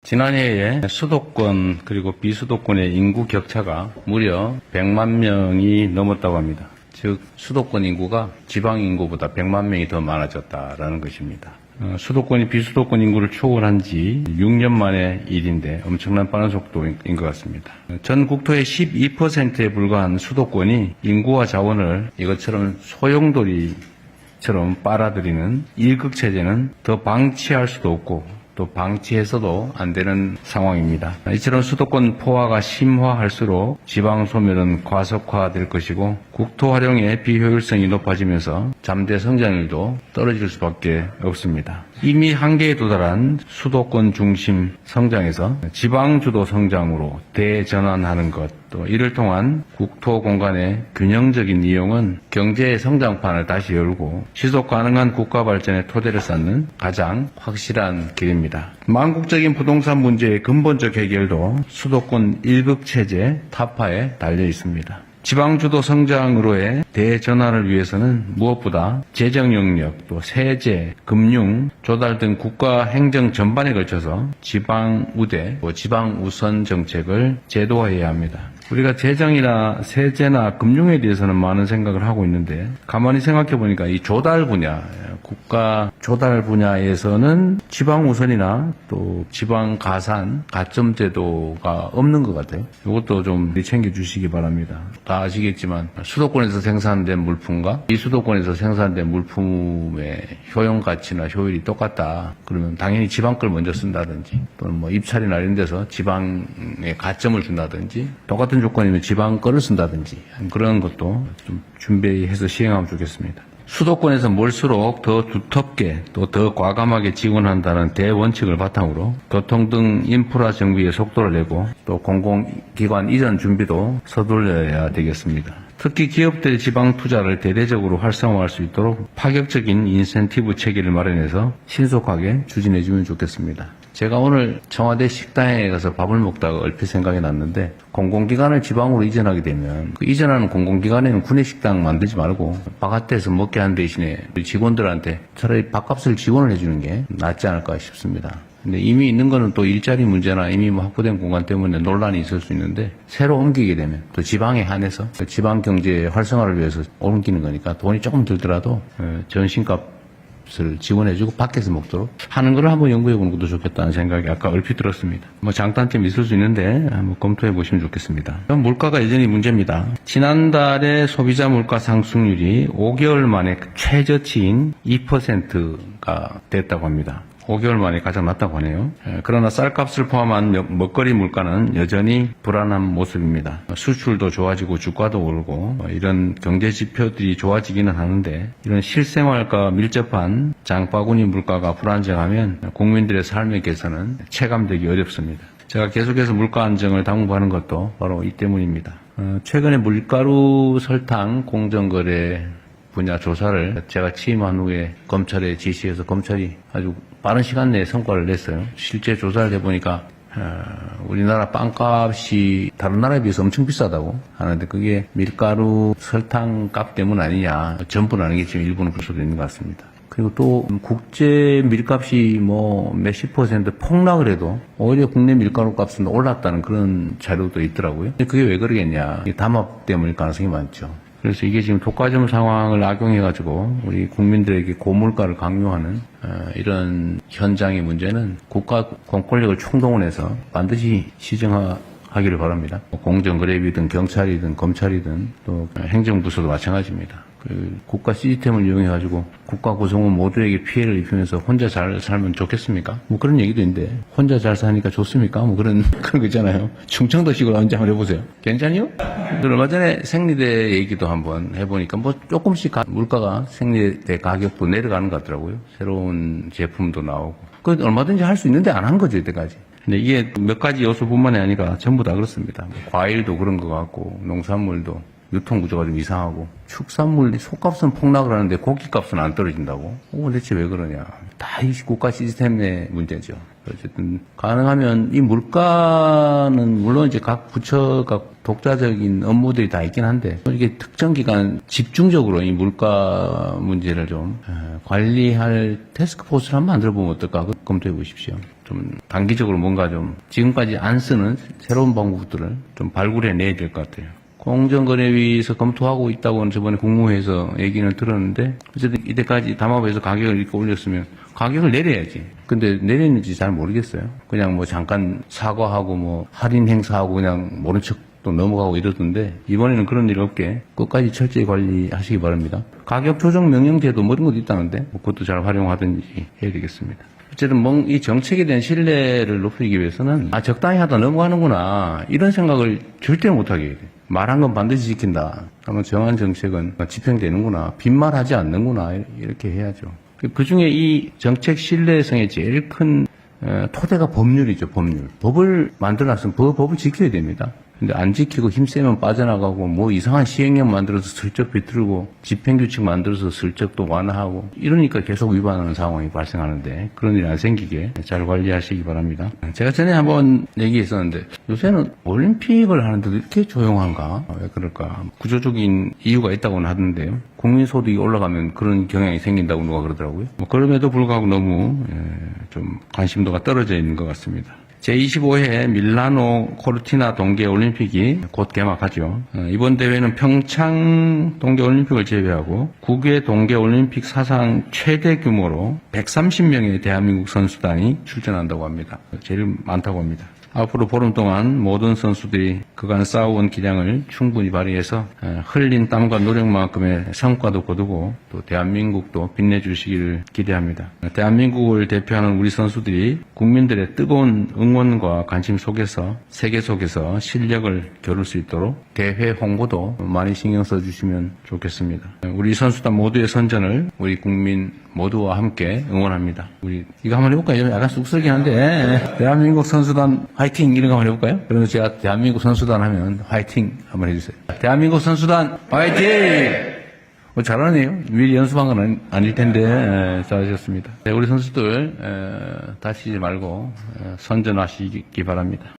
지난해에 수도권 그리고 비수도권의 인구 격차가 무려 100만 명이 넘었다고 합니다. 즉 수도권 인구가 지방 인구보다 100만 명이 더 많아졌다라는 것입니다. 수도권이 비수도권 인구를 초월한 지 6년 만의 일인데 엄청난 빠른 속도인 것 같습니다. 전 국토의 12%에 불과한 수도권이 인구와 자원을 이것처럼 소용돌이처럼 빨아들이는 일극체제는 더 방치할 수도 없고 또 방치해서도 안 되는 상황입니다. 이처럼 수도권 포화가 심화할수록 지방 소멸은 과속화될 것이고 국토 활용의 비효율성이 높아지면서 잠재 성장률도 떨어질 수밖에 없습니다. 이미 한계에 도달한 수도권 중심 성장에서 지방 주도 성장으로 대전환하는 것, 또 이를 통한 국토 공간의 균형적인 이용은 경제의 성장판을 다시 열고 지속 가능한 국가 발전의 토대를 쌓는 가장 확실한 길입니다. 만국적인 부동산 문제의 근본적 해결도 수도권 일극체제 타파에 달려 있습니다. 지방주도 성장으로의 대전환을 위해서는 무엇보다 재정 영역, 또 세제, 금융, 조달 등 국가 행정 전반에 걸쳐서 지방 우대, 지방 우선 정책을 제도화해야 합니다. 우리가 재정이나 세제나 금융에 대해서는 많은 생각을 하고 있는데 가만히 생각해 보니까 이 조달 분야, 국가 조달 분야에서는 지방 우선이나 또 지방 가산, 가점 제도가 없는 것 같아요. 이것도 좀 챙겨주시기 바랍니다. 다 아시겠지만 수도권에서 생산된 물품과 비수도권에서 생산된 물품의 효용 가치나 효율이 똑같다. 그러면 당연히 지방 걸 먼저 쓴다든지 또는 뭐 입찰이나 이런 데서 지방에 가점을 준다든지 똑같은 조건이면 지방 거를 쓴다든지 그런 것도 좀 준비해서 시행하면 좋겠습니다. 수도권에서 몰수록 더 두텁게 또 더 과감하게 지원한다는 대원칙을 바탕으로 교통 등 인프라 정비에 속도를 내고 또 공공기관 이전 준비도 서둘러야 되겠습니다. 특히 기업들의 지방 투자를 대대적으로 활성화할 수 있도록 파격적인 인센티브 체계를 마련해서 신속하게 추진해주면 좋겠습니다. 제가 오늘 청와대 식당에 가서 밥을 먹다가 얼핏 생각이 났는데 공공기관을 지방으로 이전하게 되면 그 이전하는 공공기관에는 구내식당 만들지 말고 바깥에서 먹게 하는 대신에 직원들한테 차라리 밥값을 지원을 해주는 게 낫지 않을까 싶습니다. 근데 이미 있는 거는 또 일자리 문제나 이미 뭐 확보된 공간 때문에 논란이 있을 수 있는데 새로 옮기게 되면 또 지방에 한해서 지방 경제 활성화를 위해서 옮기는 거니까 돈이 조금 들더라도 전신값 을 지원해주고 밖에서 먹도록 하는 걸 한번 연구해보는 것도 좋겠다는 생각이 아까 얼핏 들었습니다. 뭐 장단점이 있을 수 있는데 한번 검토해보시면 좋겠습니다. 물가가 여전히 문제입니다. 지난달에 소비자 물가 상승률이 5개월 만에 최저치인 2%가 됐다고 합니다. 5개월 만에 가장 낮다고 하네요. 그러나 쌀값을 포함한 먹거리 물가는 여전히 불안한 모습입니다. 수출도 좋아지고 주가도 오르고 이런 경제 지표들이 좋아지기는 하는데 이런 실생활과 밀접한 장바구니 물가가 불안정하면 국민들의 삶의 개선은 체감되기 어렵습니다. 제가 계속해서 물가 안정을 당부하는 것도 바로 이 때문입니다. 최근에 밀가루, 설탕, 공정거래 분야 조사를 제가 취임한 후에 검찰에 지시해서 검찰이 아주 빠른 시간 내에 성과를 냈어요. 실제 조사를 해보니까 우리나라 빵값이 다른 나라에 비해서 엄청 비싸다고 하는데 그게 밀가루, 설탕 값 때문 아니냐. 전부는 아니겠지만 일부는 그럴 수도 있는 것 같습니다. 그리고 또 국제 밀값이 뭐 몇십 % 폭락을 해도 오히려 국내 밀가루 값은 올랐다는 그런 자료도 있더라고요. 그게 왜 그러겠냐. 담합 때문일 가능성이 많죠. 그래서 이게 지금 독과점 상황을 악용해가지고 우리 국민들에게 고물가를 강요하는 이런 현장의 문제는 국가 공권력을 총동원해서 반드시 시정하기를 바랍니다. 공정거래비든 경찰이든 검찰이든 또 행정부서도 마찬가지입니다. 그 국가 시스템을 이용해가지고 국가 구성원 모두에게 피해를 입히면서 혼자 잘 살면 좋겠습니까? 뭐 그런 얘기도 있는데 혼자 잘 사니까 좋습니까? 뭐 그런 거 있잖아요. 충청도식으로 언제 한번 해보세요. 괜찮아요? 얼마 전에 생리대 얘기도 한번 해보니까 뭐 조금씩 물가가 생리대 가격도 내려가는 것 같더라고요. 새로운 제품도 나오고. 그 얼마든지 할 수 있는데 안 한 거죠, 이때까지. 근데 이게 몇 가지 요소뿐만이 아니라 전부 다 그렇습니다. 과일도 그런 것 같고 농산물도 유통 구조가 좀 이상하고 축산물 속값은 폭락을 하는데 고기값은 안 떨어진다고? 대체 왜 그러냐? 다 이 국가 시스템의 문제죠. 어쨌든 가능하면 이 물가는 물론 이제 각 부처가 독자적인 업무들이 다 있긴 한데 이게 특정 기간 집중적으로 이 물가 문제를 좀 관리할 태스크포스를 한번 만들어 보면 어떨까 검토해 보십시오. 좀 단기적으로 뭔가 좀 지금까지 안 쓰는 새로운 방법들을 좀 발굴해내야 될 것 같아요. 공정거래위에서 검토하고 있다고는 저번에 국무회에서 얘기는 들었는데 어쨌든 이때까지 담합에서 가격을 이렇게 올렸으면 가격을 내려야지. 근데 내렸는지 잘 모르겠어요. 그냥 뭐 잠깐 사과하고 뭐 할인 행사하고 그냥 모른 척 또 넘어가고 이러던데 이번에는 그런 일 없게 끝까지 철저히 관리하시기 바랍니다. 가격 조정 명령제도 뭐 이런 것도 있다는데 뭐 그것도 잘 활용하든지 해야 되겠습니다. 어쨌든 이 정책에 대한 신뢰를 높이기 위해서는 적당히 하다 넘어가는구나 이런 생각을 절대 못하게 해야 돼요. 말한 건 반드시 지킨다. 그러면 정한 정책은 집행되는구나. 빈말하지 않는구나. 이렇게 해야죠. 그중에 이 정책 신뢰성의 제일 큰 토대가 법률이죠. 법을 만들어놨으면 법을 지켜야 됩니다. 근데 안 지키고 힘세면 빠져나가고 뭐 이상한 시행령 만들어서 슬쩍 비틀고 집행규칙 만들어서 슬쩍 또 완화하고 이러니까 계속 위반하는 상황이 발생하는데 그런 일이 안 생기게 잘 관리하시기 바랍니다. 제가 전에 한번 얘기했었는데 요새는 올림픽을 하는데도 이렇게 조용한가? 왜 그럴까? 구조적인 이유가 있다고는 하던데요. 국민소득이 올라가면 그런 경향이 생긴다고 누가 그러더라고요. 뭐 그럼에도 불구하고 너무 좀 관심도가 떨어져 있는 것 같습니다. 제25회 밀라노 코르티나 동계올림픽이 곧 개막하죠. 이번 대회는 평창 동계올림픽을 제외하고 9개 동계올림픽 사상 최대 규모로 130명의 대한민국 선수단이 출전한다고 합니다. 제일 많다고 합니다. 앞으로 보름 동안 모든 선수들이 그간 쌓아온 기량을 충분히 발휘해서 흘린 땀과 노력만큼의 성과도 거두고 또 대한민국도 빛내주시기를 기대합니다. 대한민국을 대표하는 우리 선수들이 국민들의 뜨거운 응원과 관심 속에서 세계 속에서 실력을 겨룰 수 있도록 대회 홍보도 많이 신경 써주시면 좋겠습니다. 우리 선수단 모두의 선전을 우리 국민 모두와 함께 응원합니다. 우리 이거 한번 해볼까요? 약간 쑥스럽긴 한데 대한민국 선수단 화이팅 이런 거 한번 해볼까요? 그래서 제가 대한민국 선수단 하면 화이팅 한번 해주세요. 대한민국 선수단 화이팅! 잘하네요. 미리 연습한 건 아닐 텐데 잘하셨습니다. 우리 선수들 다치지 말고 선전하시기 바랍니다.